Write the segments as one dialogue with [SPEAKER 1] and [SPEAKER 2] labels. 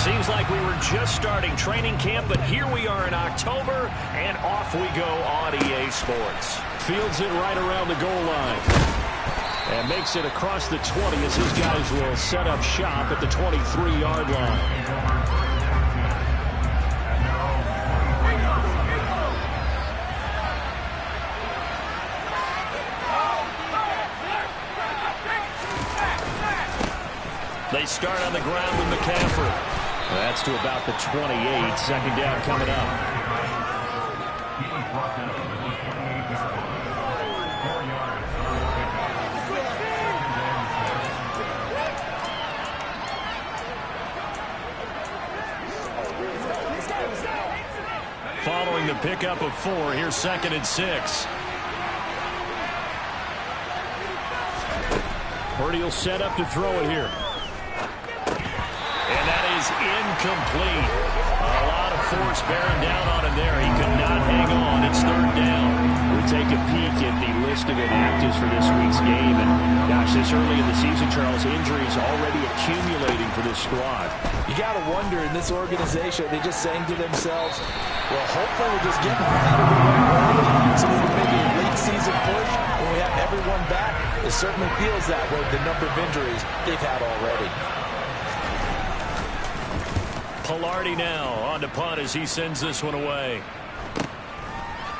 [SPEAKER 1] Seems like we were just starting training camp, but here we are in October, and off we go on EA Sports.
[SPEAKER 2] Fields it right around the goal line. And makes it across the 20 as his guys will set up shop at the 23-yard line.
[SPEAKER 1] They start on the ground with McCaffrey.
[SPEAKER 2] That's to about the 28. Second down coming up.
[SPEAKER 1] Following the pickup of 4, here's 2nd and 6.
[SPEAKER 2] Purdy will set up to throw it here.
[SPEAKER 1] And that is incomplete. A lot of force bearing down on him there. He could not hang on. It's 3rd down.
[SPEAKER 2] We'll take a peek at the list of inactives for this week's game. And gosh, this early in the season, Charles, injuries already accumulating for this squad.
[SPEAKER 3] You got to wonder in this organization, they just saying to themselves, well, hopefully we'll just get out of the way early. So maybe a late season push when we have everyone back. It certainly feels that way, the number of injuries they've had already.
[SPEAKER 1] Pilardi now on to punt as he sends this one away.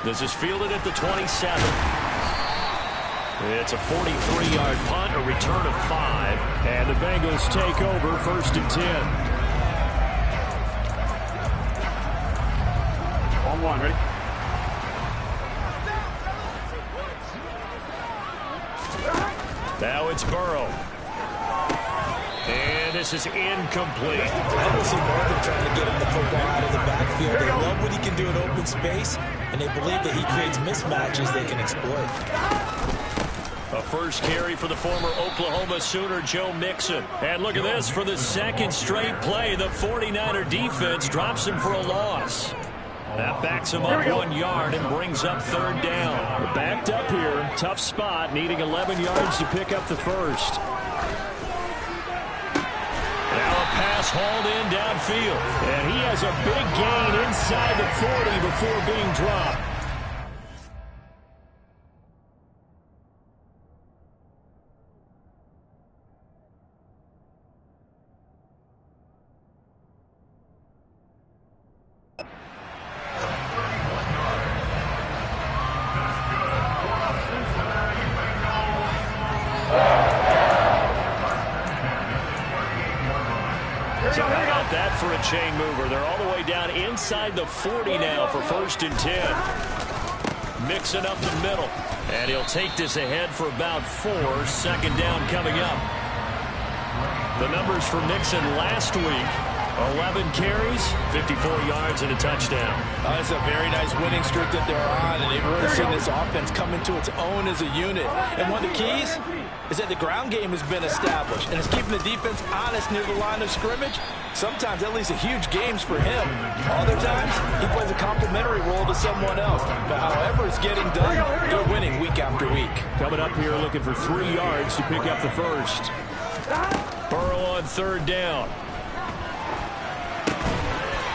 [SPEAKER 1] This is fielded at the 27. It's a 43-yard punt, a return of 5.
[SPEAKER 2] And the Bengals take over 1st and 10.
[SPEAKER 4] On one, ready?
[SPEAKER 1] Now it's Burrow. And this is incomplete.
[SPEAKER 3] I don't see more than trying to get him the football out of the backfield. They love what he can do in open space, and they believe that he creates mismatches they can exploit.
[SPEAKER 1] A first carry for the former Oklahoma Sooner, Joe Mixon. And look at this. For the second straight play, the 49er defense drops him for a loss. That backs him up 1 yard and brings up 3rd down.
[SPEAKER 2] We're backed up here. Tough spot, needing 11 yards to pick up the first.
[SPEAKER 1] Now a pass hauled in downfield.
[SPEAKER 2] And he has a big gain inside the 40 before being dropped.
[SPEAKER 1] For a chain mover. They're all the way down inside the 40 now for 1st and 10. Mixon up the middle. And he'll take this ahead for about 4. 2nd down coming up. The numbers for Mixon last week: 11 carries, 54 yards, and a touchdown.
[SPEAKER 3] It's a very nice winning streak that they're on, and they've really seen this offense come into its own as a unit. And one of the keys is that the ground game has been established, and it's keeping the defense honest near the line of scrimmage. Sometimes that leads to huge games for him. Other times, he plays a complementary role to someone else. But however it's getting done, they're winning week after week.
[SPEAKER 2] Coming up here looking for 3 yards to pick up the first.
[SPEAKER 1] Burrow on 3rd down.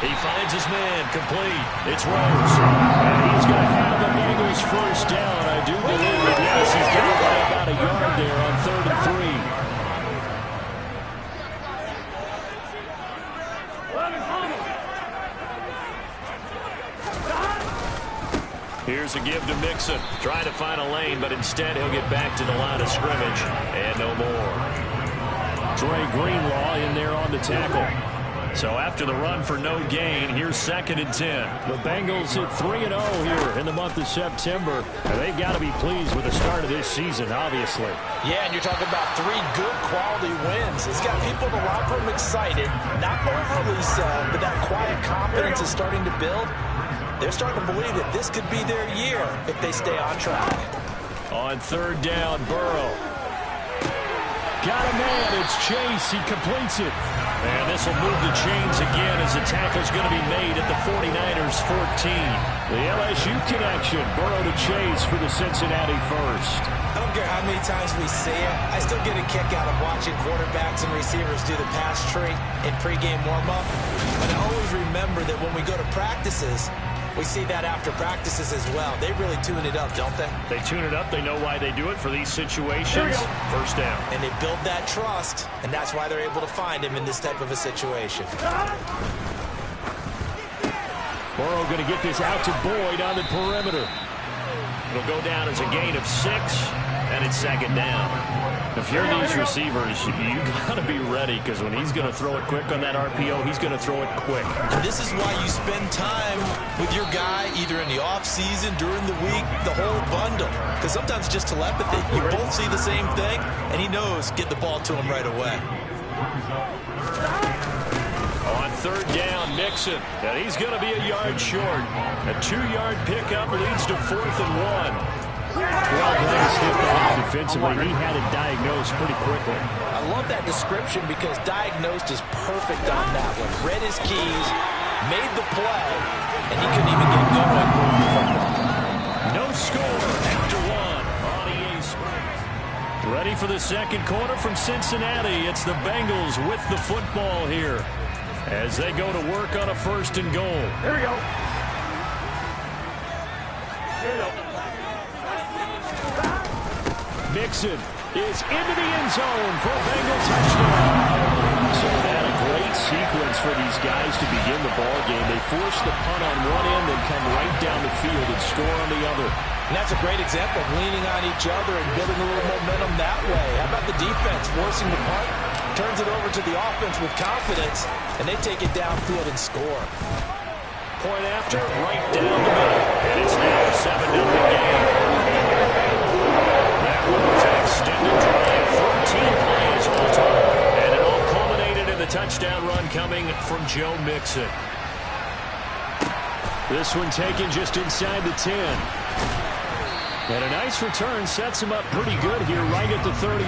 [SPEAKER 1] He finds his man, complete. It's Rose.
[SPEAKER 2] And he's going to have the Bengals first down. I do believe that, yes, he's got about a yard there on 3rd and 3.
[SPEAKER 1] Here's a give to Mixon. Trying to find a lane, but instead he'll get back to the line of scrimmage. And no more.
[SPEAKER 2] Dre Greenlaw in there on the tackle.
[SPEAKER 1] So after the run for no gain, here's 2nd and 10.
[SPEAKER 2] The Bengals hit 3-0 here in the month of September. And they've got to be pleased with the start of this season, obviously.
[SPEAKER 3] Yeah, and you're talking about 3 good quality wins. It's got people in the locker room excited. Not overly so, but that quiet confidence is starting to build. They're starting to believe that this could be their year if they stay on track.
[SPEAKER 1] On 3rd down, Burrow.
[SPEAKER 2] Got a man. It's Chase. He completes it.
[SPEAKER 1] And this will move the chains again as the tackle's going to be made at the 49ers 14.
[SPEAKER 2] The LSU connection. Burrow to Chase for the Cincinnati first.
[SPEAKER 3] I don't care how many times we see it. I still get a kick out of watching quarterbacks and receivers do the pass tree in pregame warm-up. But I always remember that when we go to practices, we see that after practices as well. They really tune it up, don't they?
[SPEAKER 1] They tune it up. They know why they do it for these situations. First down.
[SPEAKER 3] And they build that trust, and that's why they're able to find him in this type of a situation.
[SPEAKER 2] Burrow going to get this out to Boyd on the perimeter.
[SPEAKER 1] It'll go down as a gain of 6, and it's second down. If you're these receivers, you got to be ready, because when he's going to throw it quick on that RPO, he's going to throw it quick.
[SPEAKER 3] And this is why you spend time with your guy, either in the offseason, during the week, the whole bundle. Because sometimes just telepathy. You both see the same thing, and he knows get the ball to him right away.
[SPEAKER 1] On third down, Mixon. And he's going to be a yard short. A 2-yard pickup leads to 4th and 1.
[SPEAKER 2] Well, defensively, he had it diagnosed pretty quickly.
[SPEAKER 3] I love that description because diagnosed is perfect on that one. Read his keys, made the play, and he couldn't even get going.
[SPEAKER 1] No score after 1 on EA Sports. Ready for the second quarter from Cincinnati. It's the Bengals with the football here as they go to work on a 1st and goal.
[SPEAKER 2] Here we go. Here we go. Mixon is into the end zone for a Bengal touchdown. So that a great sequence for these guys to begin the ball game. They force the punt on one end and come right down the field and score on the other.
[SPEAKER 3] And that's a great example of leaning on each other and building a little momentum that way. How about the defense forcing the punt? Turns it over to the offense with confidence, and they take it downfield and score.
[SPEAKER 1] Point after, right down the middle. And it's now a 7-0 game. That was an extended drive, 14 plays all total. And it all culminated in the touchdown run coming from Joe Mixon.
[SPEAKER 2] This one taken just inside the 10. And a nice return sets him up pretty good here right at the 30.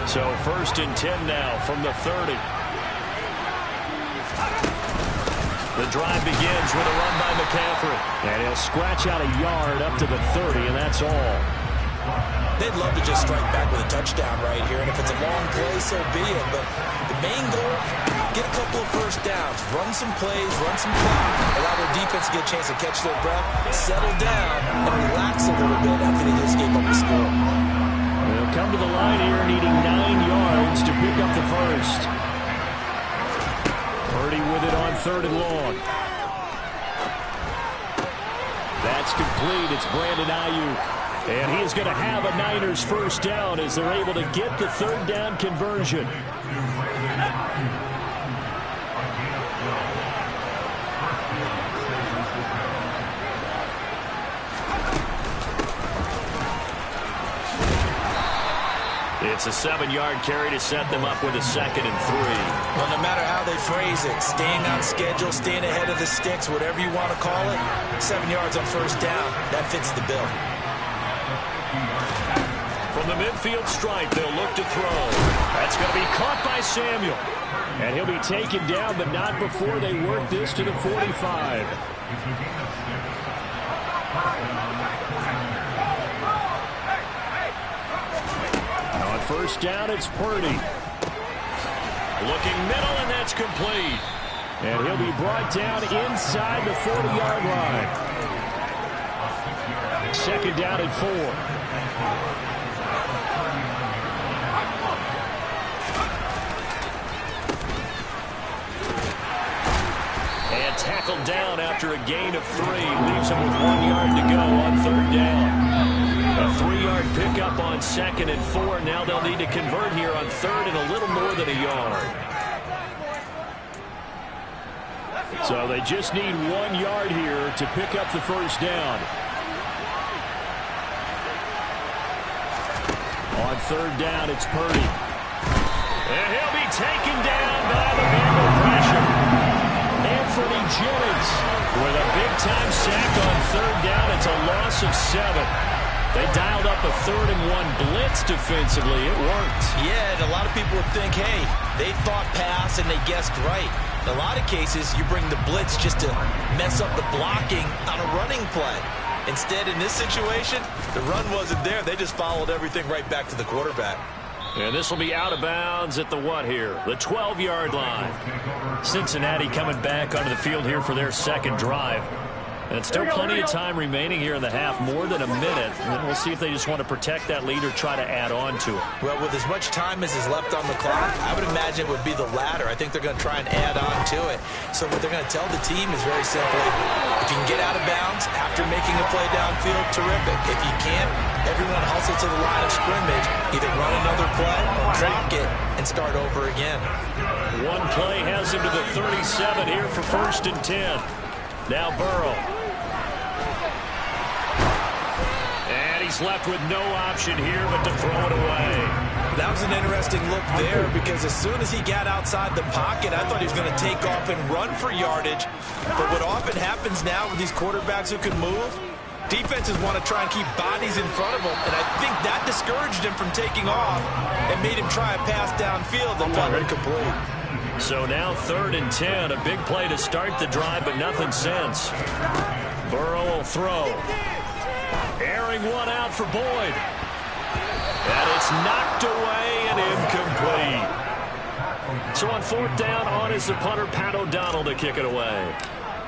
[SPEAKER 1] So 1st and 10 now from the 30. The drive begins with a run by McCaffrey.
[SPEAKER 2] And he'll scratch out a yard up to the 30, and that's all.
[SPEAKER 3] They'd love to just strike back with a touchdown right here, and if it's a long play, so be it. But the main goal, get a couple of first downs, run some plays, run some clock, allow their defense to get a chance to catch their breath, settle down, and relax a little bit after they just gave up the score.
[SPEAKER 2] They'll come to the line here needing 9 yards to pick up the first. Purdy with it on 3rd and long. That's complete. It's Brandon Ayuk. And he is going to have a Niners first down as they're able to get the 3rd down conversion.
[SPEAKER 1] It's a 7-yard carry to set them up with a 2nd and 3.
[SPEAKER 3] Well, no matter how they phrase it, staying on schedule, staying ahead of the sticks, whatever you want to call it, 7 yards on first down, that fits the bill.
[SPEAKER 1] From the midfield stripe, they'll look to throw. That's going to be caught by Samuel.
[SPEAKER 2] And he'll be taken down, but not before they work this to the 45. On first down, it's Purdy.
[SPEAKER 1] Looking middle, and that's complete.
[SPEAKER 2] And he'll be brought down inside the 40-yard line. 2nd down and 4.
[SPEAKER 1] And tackled down after a gain of 3. Leaves him with 1 yard to go on 3rd down. A 3-yard pickup on 2nd and 4. Now they'll need to convert here on 3rd and a little more than a yard.
[SPEAKER 2] So they just need 1 yard here to pick up the first down. third down, it's Purdy.
[SPEAKER 1] And he'll be taken down by the Bengal pressure. Anthony Jennings with a big-time sack on third down. It's a loss of 7. They dialed up a 3rd-and-1 blitz defensively. It worked.
[SPEAKER 3] Yeah, and a lot of people would think, hey, they thought pass and they guessed right. In a lot of cases, you bring the blitz just to mess up the blocking on a running play. Instead, in this situation, the run wasn't there. They just followed everything right back to the quarterback.
[SPEAKER 1] And this will be out of bounds at the what here? The 12-yard line. Cincinnati coming back onto the field here for their second drive. And still plenty of time remaining here in the half, more than a minute. And we'll see if they just want to protect that lead or try to add on to it.
[SPEAKER 3] Well, with as much time as is left on the clock, I would imagine it would be the latter. I think they're going to try and add on to it. So what they're going to tell the team is very simply, if you can get out of bounds after making a play downfield, terrific. If you can't, everyone hustle to the line of scrimmage, either run another play or clock it and start over again.
[SPEAKER 1] One play has him to the 37 here for 1st and 10. Now Burrow. And he's left with no option here but to throw it away.
[SPEAKER 3] That was an interesting look there because as soon as he got outside the pocket, I thought he was going to take off and run for yardage. But what often happens now with these quarterbacks who can move, defenses want to try and keep bodies in front of them, and I think that discouraged him from taking off and made him try a pass downfield that fell incomplete.
[SPEAKER 1] So now 3rd and 10, a big play to start the drive, but nothing since. Burrow will throw. Airing one out for Boyd. And it's knocked away and incomplete. So on 4th down, on is the punter, Pat O'Donnell, to kick it away.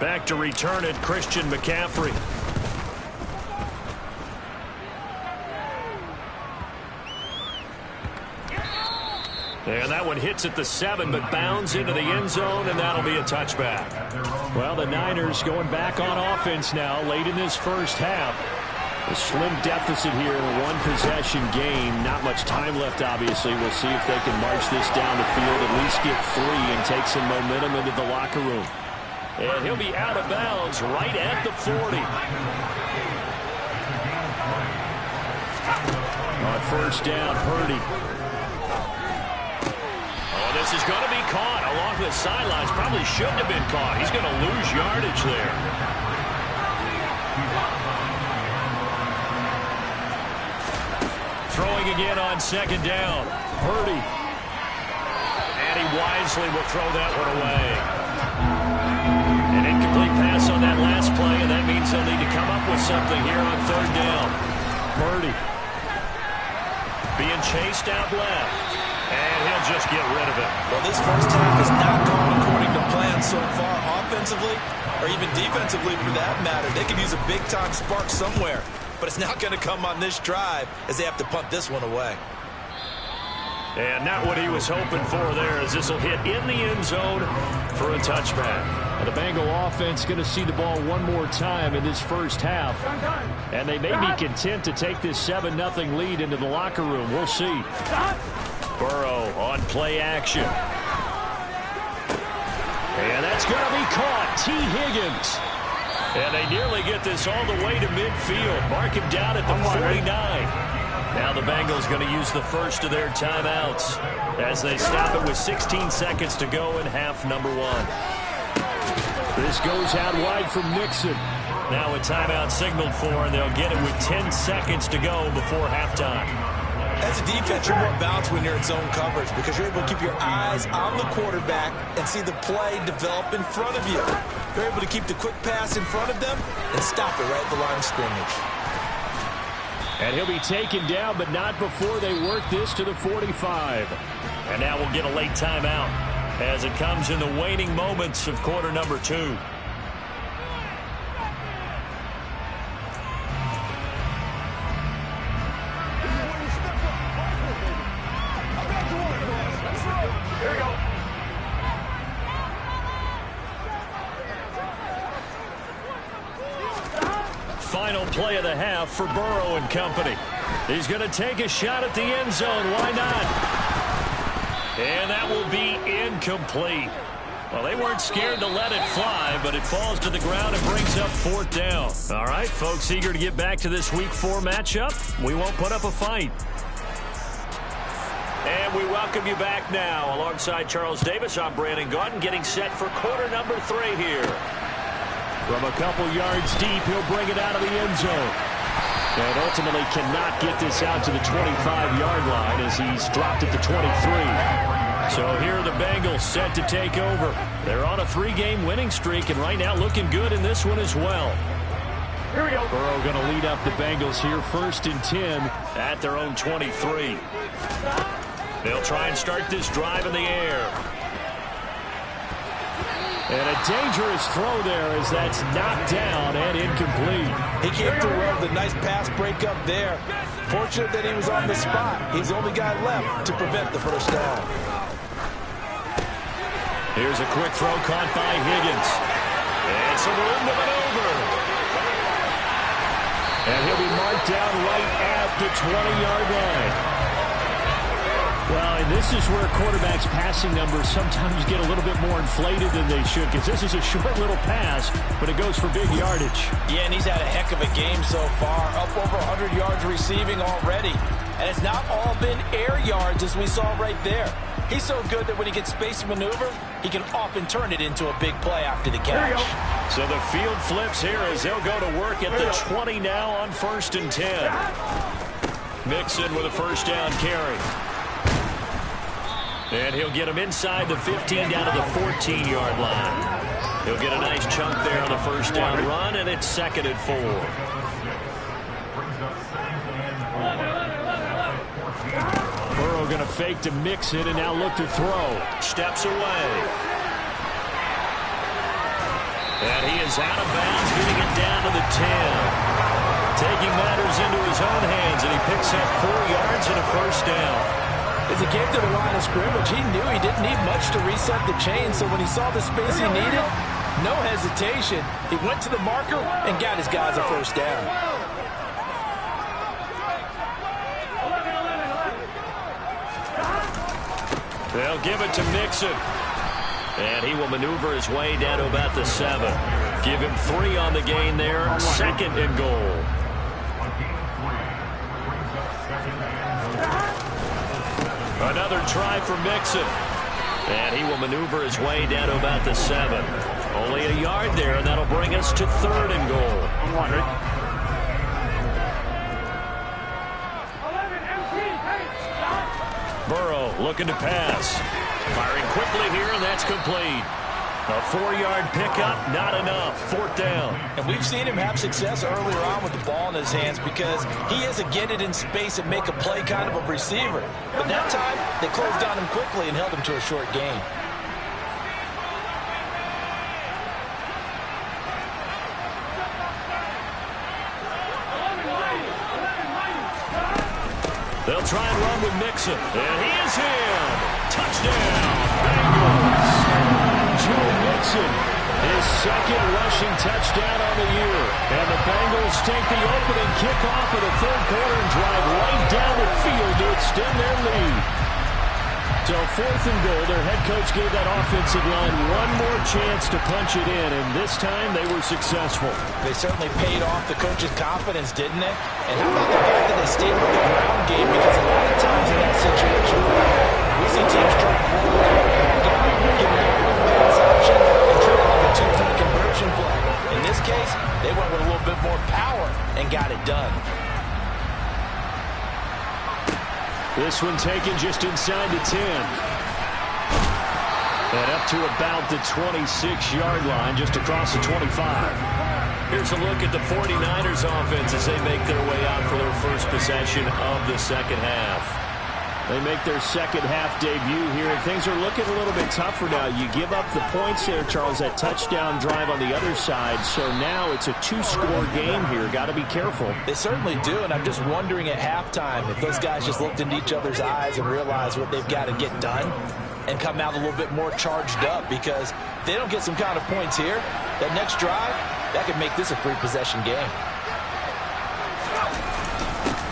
[SPEAKER 1] Back to return it, Christian McCaffrey. And that one hits at the 7, but bounds into the end zone, and that'll be a touchback.
[SPEAKER 2] Well, the Niners going back on offense now late in this first half. A slim deficit here in a one-possession game. Not much time left, obviously. We'll see if they can march this down the field, at least get 3 and take some momentum into the locker room.
[SPEAKER 1] And he'll be out of bounds right at the 40.
[SPEAKER 2] On 1st down, Purdy.
[SPEAKER 1] This is going to be caught along the sidelines. Probably shouldn't have been caught. He's going to lose yardage there. Throwing again on 2nd down. Purdy. And he wisely will throw that one away. An incomplete pass on that last play, and that means he'll need to come up with something here on 3rd down.
[SPEAKER 2] Purdy.
[SPEAKER 1] Being chased out left. And he'll just get rid of it.
[SPEAKER 3] Well, this first half has not gone according to plan so far, offensively or even defensively for that matter. They could use a big-time spark somewhere, but it's not going to come on this drive as they have to punt this one away.
[SPEAKER 1] And not what he was hoping for there, as this will hit in the end zone for a touchback.
[SPEAKER 2] The Bengal offense going to see the ball one more time in this first half. And they may be content to take this 7-0 lead into the locker room. We'll see.
[SPEAKER 1] Burrow on play action. And that's going to be caught. T. Higgins. And they nearly get this all the way to midfield. Mark him down at the 49. Now the Bengals going to use the first of their timeouts as they stop it with 16 seconds to go in half number 1.
[SPEAKER 2] This goes out wide from Nixon.
[SPEAKER 1] Now a timeout signaled for, and they'll get it with 10 seconds to go before halftime.
[SPEAKER 3] As a defense, you're more balanced when you're in zone coverage because you're able to keep your eyes on the quarterback and see the play develop in front of you. You're able to keep the quick pass in front of them and stop it right at the line of scrimmage.
[SPEAKER 2] And he'll be taken down, but not before they work this to the 45.
[SPEAKER 1] And now we'll get a late timeout as it comes in the waning moments of quarter number 2. Final play of the half for Burrow and company. He's going to take a shot at the end zone. Why not? And that will be incomplete. Well, they weren't scared to let it fly, but it falls to the ground and brings up 4th down. All right, folks, eager to get back to this Week 4 matchup. We won't put up a fight. And we welcome you back now. Alongside Charles Davis, I'm Brandon Gaudin, getting set for quarter number 3 here.
[SPEAKER 2] From a couple yards deep, he'll bring it out of the end zone. And ultimately cannot get this out to the 25-yard line as he's dropped at the 23. So here are the Bengals set to take over. They're on a 3-game winning streak, and right now looking good in this one as well.
[SPEAKER 1] Here we go.
[SPEAKER 2] Burrow going to lead up the Bengals here, 1st and 10
[SPEAKER 1] at their own 23. They'll try and start this drive in the air.
[SPEAKER 2] And a dangerous throw there as that's knocked down and incomplete.
[SPEAKER 3] He came through well with a nice pass breakup there. Fortunate that he was on the spot. He's the only guy left to prevent the first down.
[SPEAKER 1] Here's a quick throw caught by Higgins. And some room to maneuver.
[SPEAKER 2] And he'll be marked down right at the 20-yard line. Well, and this is where quarterbacks' passing numbers sometimes get a little bit more inflated than they should, because this is a short little pass, but it goes for big yardage.
[SPEAKER 3] Yeah, and he's had a heck of a game so far, up over 100 yards receiving already. And it's not all been air yards, as we saw right there. He's so good that when he gets space to maneuver, he can often turn it into a big play after the catch.
[SPEAKER 1] So the field flips here as they'll go to work at the 20 now on 1st and 10. Mixon with a first down carry. And he'll get him inside the 15 down to the 14-yard line. He'll get a nice chunk there on the first down run, and it's 2nd and 4.
[SPEAKER 2] Burrow going to fake to Mixon and now look to throw.
[SPEAKER 1] Steps away. And he is out of bounds, getting it down to the 10. Taking matters into his own hands, and he picks up 4 yards and a first down.
[SPEAKER 3] As he came to the line of scrimmage, he knew he didn't need much to reset the chain, so when he saw the space he needed, no hesitation. He went to the marker and got his guys a first down.
[SPEAKER 1] They'll give it to Mixon. And he will maneuver his way down to about the 7. Give him 3 on the gain there. 2nd and goal. Another try for Mixon. And he will maneuver his way down to about the 7. Only a yard there, and that'll bring us to 3rd and goal. Burrow looking to pass. Firing quickly here, and that's complete. A 4-yard pickup, not enough. 4th down.
[SPEAKER 3] And we've seen him have success earlier on with the ball in his hands because he is a get it in space and make a play kind of a receiver. But that time, they closed on him quickly and held him to a short gain.
[SPEAKER 1] They'll try and run with Mixon. And he is in. Touchdown, Bengals.
[SPEAKER 2] Joe Mixon, his 2nd rushing touchdown on the year. And the Bengals take the opening kickoff of the 3rd quarter and drive right down the field to extend their lead. So 4th and goal, their head coach gave that offensive line one more chance to punch it in, and this time they were successful.
[SPEAKER 3] They certainly paid off the coach's confidence, didn't they? And how about the fact that they stayed with the ground game? Because a lot of times in that situation, we see teams try to roll the quarterback out, give them a pass option, and treat it like a 2-point conversion play. In this case, they went with a little bit more power and got it done.
[SPEAKER 2] This one taken just inside the 10. And up to about the 26-yard line, just across the 25.
[SPEAKER 1] Here's a look at the 49ers offense as they make their way out for their first possession of the 2nd half.
[SPEAKER 2] They make their 2nd half debut here, and things are looking a little bit tougher now. You give up the points there, Charles, that touchdown drive on the other side. So now it's a 2-score game here. Got to be careful.
[SPEAKER 3] They certainly do, and I'm just wondering at halftime if those guys just looked into each other's eyes and realized what they've got to get done and come out a little bit more charged up, because if they don't get some kind of points here, that next drive, that could make this a 3-possession game.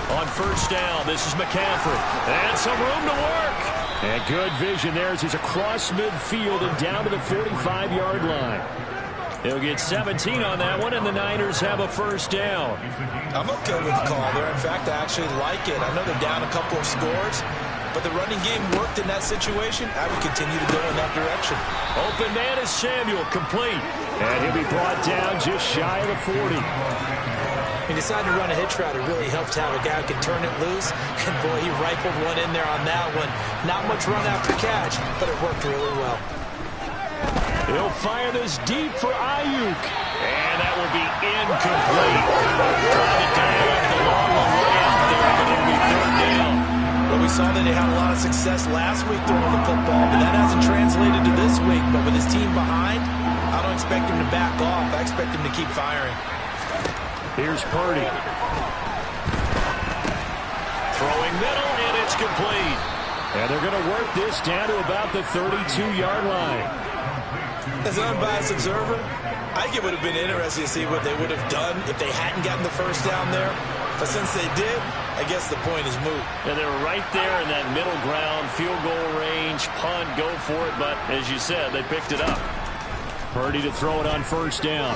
[SPEAKER 1] On first down, this is McCaffrey. And some room to work.
[SPEAKER 2] And good vision there as he's across midfield and down to the 45-yard line.
[SPEAKER 1] He'll get 17 on that one, and the Niners have a first down.
[SPEAKER 3] I'm okay with the call there. In fact, I actually like it. I know they're down a couple of scores, but the running game worked in that situation. I would continue to go in that direction.
[SPEAKER 2] Open man is Samuel, complete. And he'll be brought down just shy of the 40.
[SPEAKER 3] He decided to run a hitch route. It really helped to have a guy who can turn it loose. And, boy, he rifled one in there on that one. Not much run after catch, but it worked really well.
[SPEAKER 2] He'll fire this deep for Ayuk. And that will be incomplete. Trying to dial up the long way out there, but it'll be third down.
[SPEAKER 3] Well, we saw that they had a lot of success last week throwing the football, but that hasn't translated to this week. But with his team behind, I don't expect him to back off. I expect him to keep firing.
[SPEAKER 2] Here's Purdy.
[SPEAKER 1] Throwing middle, and it's complete.
[SPEAKER 2] And they're going to work this down to about the 32-yard line.
[SPEAKER 3] As an unbiased observer, I think it would have been interesting to see what they would have done if they hadn't gotten the first down there. But since they did, I guess the point is moot.
[SPEAKER 1] And they were right there in that middle ground, field goal range, punt, go for it. But as you said, they picked it up.
[SPEAKER 2] Purdy to throw it on first down.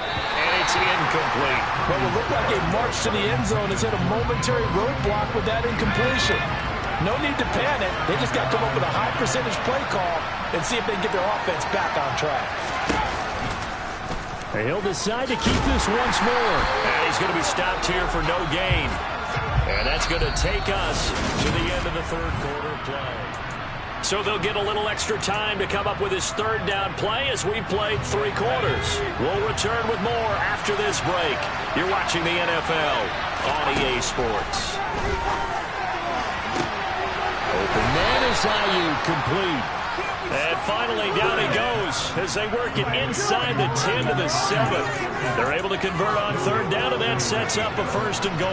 [SPEAKER 1] And it's incomplete.
[SPEAKER 3] Well, it looked like a march to the end zone has hit a momentary roadblock with that incompletion. No need to panic. They just got to come up with a high percentage play call and see if they can get their offense back on track.
[SPEAKER 2] He'll decide to keep this once more.
[SPEAKER 1] And he's going to be stopped here for no gain. And that's going to take us to the end of the third quarter play. So they'll get a little extra time to come up with his third down play as we've played 3 quarters. We'll return with more after this break. You're watching the NFL on EA Sports.
[SPEAKER 2] Open man is Ayuk, complete.
[SPEAKER 1] And finally, down he goes as they work it inside the 10 to the 7. They're able to convert on third down, and that sets up a first and goal.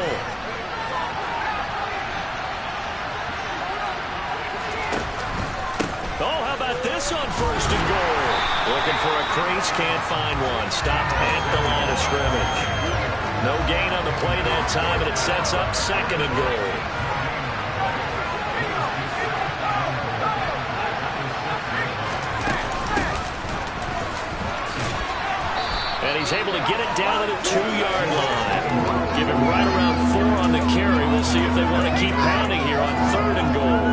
[SPEAKER 1] Oh, how about this on first and goal? Looking for a crease, can't find one. Stopped at the line of scrimmage. No gain on the play that time, and it sets up second and goal. And he's able to get it down to the 2-yard line. Give him right around 4 on the carry. We'll see if they want to keep pounding here on third and goal.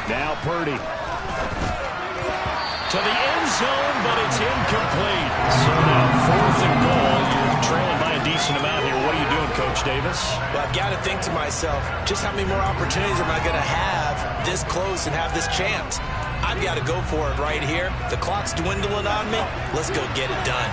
[SPEAKER 2] Now Purdy.
[SPEAKER 1] To the end zone, but it's incomplete. So now fourth and goal. You're trailing by a decent amount here. What are you doing, Coach Davis?
[SPEAKER 3] Well, I've got to think to myself, just how many more opportunities am I going to have this close and have this chance? I've got to go for it right here. The clock's dwindling on me. Let's go get it done.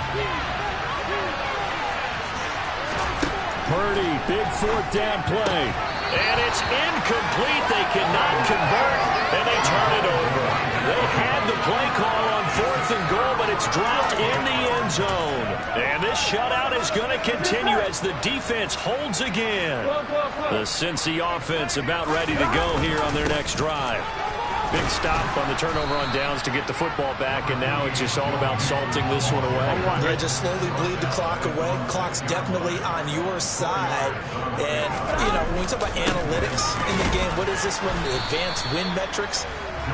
[SPEAKER 2] Purdy, big fourth down play.
[SPEAKER 1] And it's incomplete. They cannot convert, and they turn it over. They had the play call on fourth and goal, but it's dropped in the end zone. And this shutout is going to continue as the defense holds again. The Cincy offense about ready to go here on their next drive. Big stop on the turnover on downs to get the football back, and now it's just all about salting this one away.
[SPEAKER 3] Yeah, just slowly bleed the clock away. Clock's definitely on your side. And, you know, when we talk about analytics in the game, what is this one? The advanced win metrics?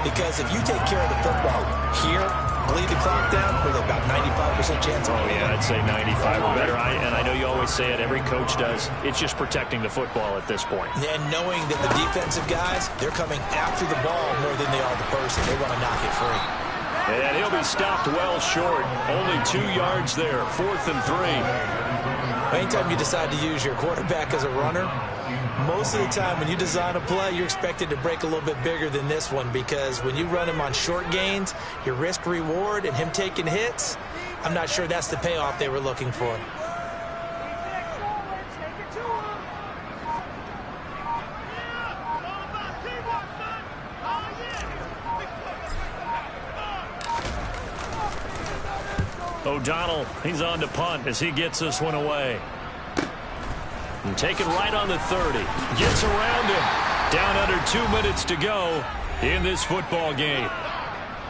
[SPEAKER 3] Because if you take care of the football here, bleed the clock down, with about 95% chance of winning.
[SPEAKER 1] Yeah, I'd say 95 or better. And I know you always say it, every coach does. It's just protecting the football at this point.
[SPEAKER 3] And knowing that the defensive guys, they're coming after the ball more than they are the person. They want to knock it free.
[SPEAKER 1] And he'll be stopped well short. Only 2 yards there, 4th and 3.
[SPEAKER 3] Anytime you decide to use your quarterback as a runner, most of the time when you design a play, you're expected to break a little bit bigger than this one, because when you run him on short gains, your risk reward and him taking hits, I'm not sure that's the payoff they were looking for.
[SPEAKER 1] O'Donnell, he's on to punt as he gets this one away. And taken right on the 30. Gets around him. Down under 2 minutes to go in this football game.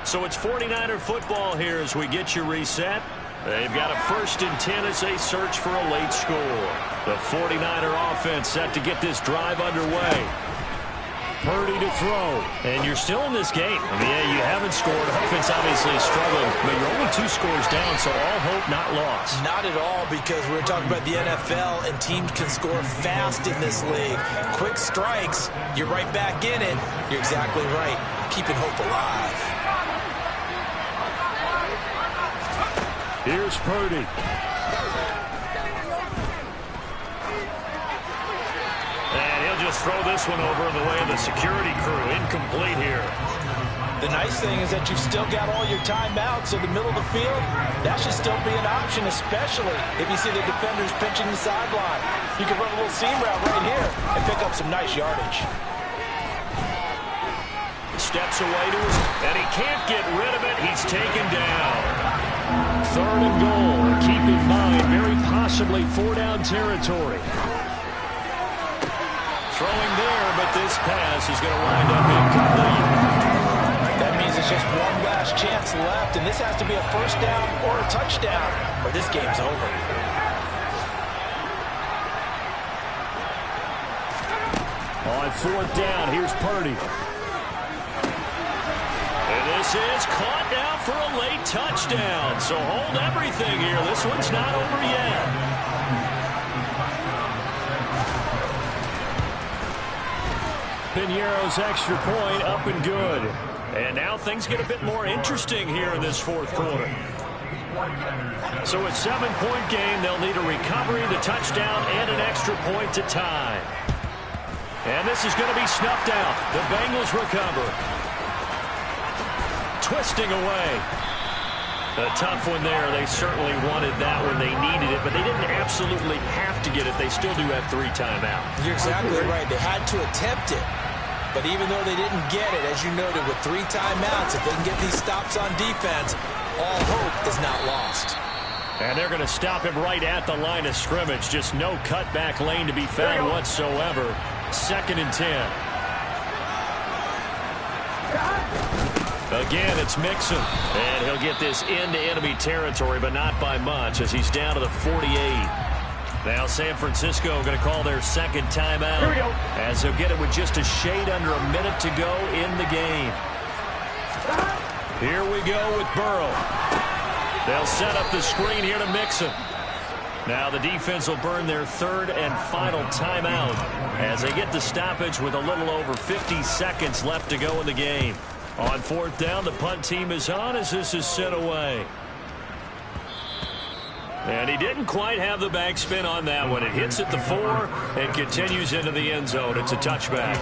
[SPEAKER 1] So it's 49er football here as we get you reset. They've got a 1st and 10 as they search for a late score. The 49er offense set to get this drive underway.
[SPEAKER 2] Purdy to throw.
[SPEAKER 1] And you're still in this game. I mean, yeah, you haven't scored. Offense obviously is struggling, but you're only 2 scores down, so all hope not lost.
[SPEAKER 3] Not at all, because we're talking about the NFL, and teams can score fast in this league. Quick strikes, you're right back in it. You're exactly right. Keeping hope alive.
[SPEAKER 2] Here's Purdy.
[SPEAKER 1] And he'll just throw this one over in the way of the security crew. Incomplete here.
[SPEAKER 3] The nice thing is that you've still got all your timeouts, so the middle of the field, that should still be an option, especially if you see the defenders pinching the sideline. You can run a little seam route right here and pick up some nice yardage.
[SPEAKER 1] Steps away to his, and he can't get rid of it. He's taken down.
[SPEAKER 2] 3rd and goal. Keep in mind, very possibly 4-down territory.
[SPEAKER 1] Throwing there, but this pass is going to wind up incomplete.
[SPEAKER 3] That means it's just one last chance left, and this has to be a 1st down or a touchdown, or this game's over.
[SPEAKER 2] On 4th down, here's Purdy.
[SPEAKER 1] And this is caught now for a late touchdown. So hold everything here. This one's not over yet.
[SPEAKER 2] Piñeiro's extra point up and good.
[SPEAKER 1] And now things get a bit more interesting here in this 4th quarter. So a 7-point game. They'll need a recovery, the touchdown, and an extra point to tie. And this is going to be snuffed out. The Bengals recover. Twisting away. A tough one there. They certainly wanted that when they needed it, but they didn't absolutely have to get it. They still do have 3 timeouts.
[SPEAKER 3] You're exactly right. They had to attempt it. But even though they didn't get it, as you noted, with 3 timeouts, if they can get these stops on defense, all hope is not lost.
[SPEAKER 1] And they're going to stop him right at the line of scrimmage. Just no cutback lane to be found whatsoever. 2nd and 10. Again, it's Mixon. And he'll get this into enemy territory, but not by much, as he's down to the 48. Now San Francisco going to call their 2nd timeout, as they'll get it with just a shade under a minute to go in the game. Here we go with Burrow. They'll set up the screen here to Mixon. Now the defense will burn their 3rd and final timeout as they get the stoppage with a little over 50 seconds left to go in the game. On 4th down, the punt team is on as this is sent away. And he didn't quite have the backspin on that one. It hits at the 4 and continues into the end zone. It's a touchback.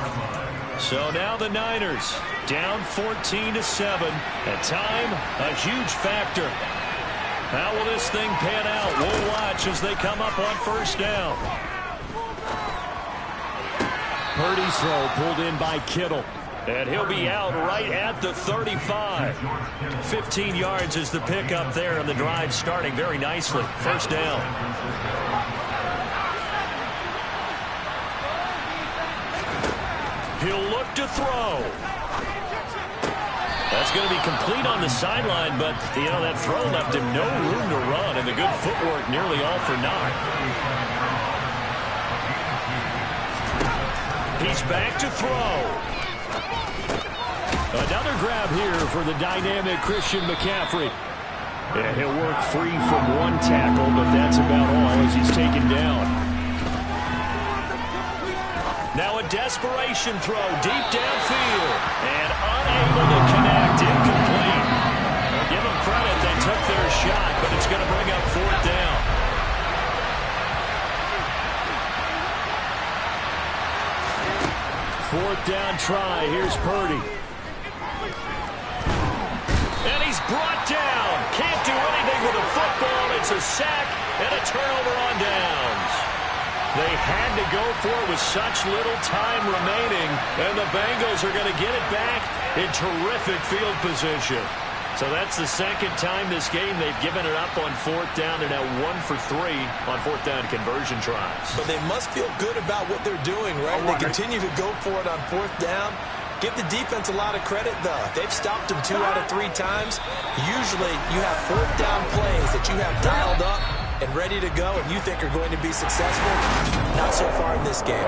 [SPEAKER 1] So now the Niners down 14-7. At time, a huge factor. How will this thing pan out? We'll watch as they come up on 1st down.
[SPEAKER 2] Purdy's throw pulled in by Kittle.
[SPEAKER 1] And he'll be out right at the 35. 15 yards is the pickup there, and the drive starting very nicely. 1st down. He'll look to throw. That's going to be complete on the sideline, but, you know, that throw left him no room to run, and the good footwork nearly all for naught. He's back to throw.
[SPEAKER 2] Another grab here for the dynamic Christian McCaffrey. And he'll work free from 1 tackle, but that's about all as he's taken down.
[SPEAKER 1] Now a desperation throw deep downfield. And unable to connect. Incomplete. Well, give them credit. They took their shot, but it's going to bring up 4th down.
[SPEAKER 2] Fourth down try. Here's Purdy.
[SPEAKER 1] And he's brought down. Can't do anything with the football. It's a sack and a turnover on downs. They had to go for it with such little time remaining, and the Bengals are going to get it back in terrific field position. So that's the 2nd time this game they've given it up on 4th down. They're now 1 for 3 on 4th down conversion tries.
[SPEAKER 3] But they must feel good about what they're doing, right? They continue to go for it on 4th down. Give the defense a lot of credit, though. They've stopped them 2 out of 3 times. Usually you have 4th down plays that you have dialed up and ready to go and you think are going to be successful. Not so far in this game.